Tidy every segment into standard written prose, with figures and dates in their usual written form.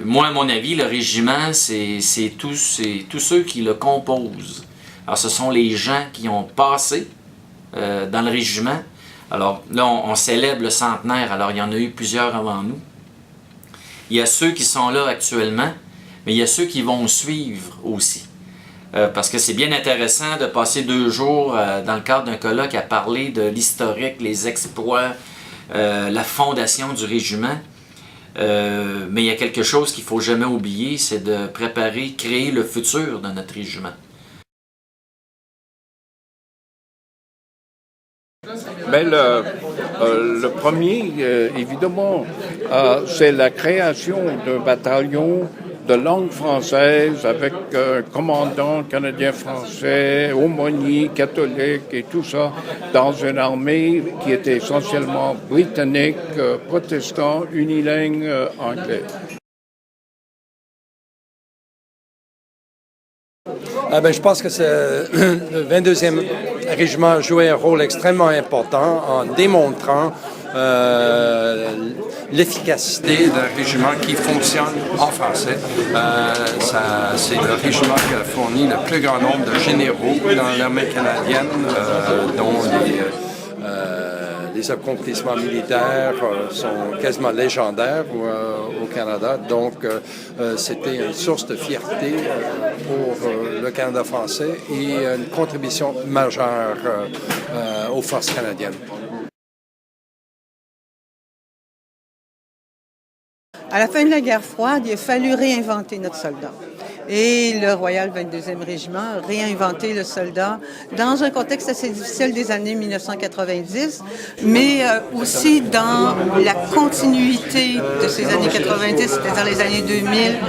moi, à mon avis, le régiment, c'est tous ceux qui le composent. Alors, ce sont les gens qui ont passé dans le régiment. Alors, là, on célèbre le centenaire, alors il y en a eu plusieurs avant nous. Il y a ceux qui sont là actuellement, mais il y a ceux qui vont suivre aussi. Parce que c'est bien intéressant de passer 2 jours dans le cadre d'un colloque à parler de l'historique, les exploits, la fondation du régiment. Mais il y a quelque chose qu'il ne faut jamais oublier, c'est de préparer, créer le futur de notre régiment. Mais le premier, évidemment, c'est la création d'un bataillon de langue française avec un commandant canadien-français, aumônier, catholique et tout ça, dans une armée qui était essentiellement britannique, protestant, unilingue, anglais. Je pense que le 22e régiment a joué un rôle extrêmement important en démontrant l'efficacité d'un régiment qui fonctionne en français. C'est le régiment qui a fourni le plus grand nombre de généraux dans l'armée canadienne, dont les accomplissements militaires sont quasiment légendaires au Canada. Donc, c'était une source de fierté pour le Canada français et une contribution majeure aux forces canadiennes. À la fin de la guerre froide, il a fallu réinventer notre soldat. Et le Royal 22e Régiment a réinventé le soldat dans un contexte assez difficile des années 1990, mais aussi dans la continuité de ces années 90, c'est-à-dire les années 2000,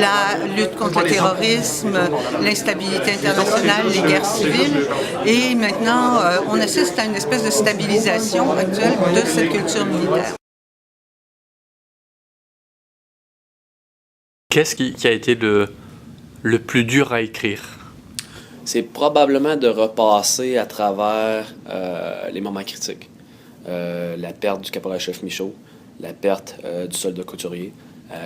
la lutte contre le terrorisme, l'instabilité internationale, les guerres civiles. Et maintenant, on assiste à une espèce de stabilisation actuelle de cette culture militaire. Qu'est-ce qui a été le plus dur à écrire? C'est probablement de repasser à travers les moments critiques. La perte du caporal-chef Michaud, la perte du soldat Couturier,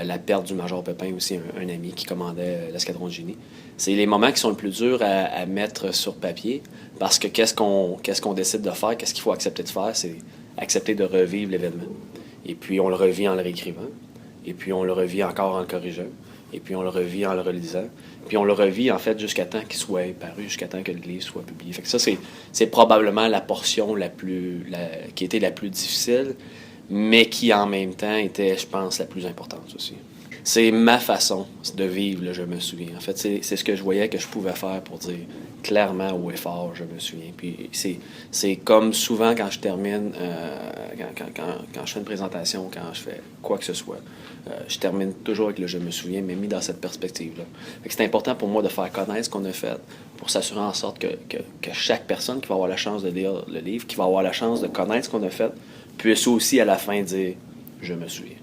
la perte du major Pépin aussi, un ami qui commandait l'escadron de génie. C'est les moments qui sont le plus durs à mettre sur papier parce que qu'est-ce qu'on décide de faire, qu'est-ce qu'il faut accepter de faire, c'est accepter de revivre l'événement. Et puis on le revit en le réécrivant. Et puis on le revit encore en le corrigeant, et puis on le revit en le relisant, puis on le revit en fait jusqu'à temps qu'il soit paru, jusqu'à temps que le livre soit publié. Fait que ça, c'est probablement la portion qui était la plus difficile, mais qui en même temps était, je pense, la plus importante aussi. C'est ma façon de vivre, là, je me souviens. En fait, c'est ce que je voyais que je pouvais faire pour dire clairement haut et fort, je me souviens. Puis c'est comme souvent quand je termine, quand je fais une présentation, quand je fais quoi que ce soit, je termine toujours avec le « je me souviens », mais mis dans cette perspective-là. Fait que c'est important pour moi de faire connaître ce qu'on a fait pour s'assurer en sorte que chaque personne qui va avoir la chance de lire le livre, qui va avoir la chance de connaître ce qu'on a fait, puisse aussi à la fin dire « je me souviens ».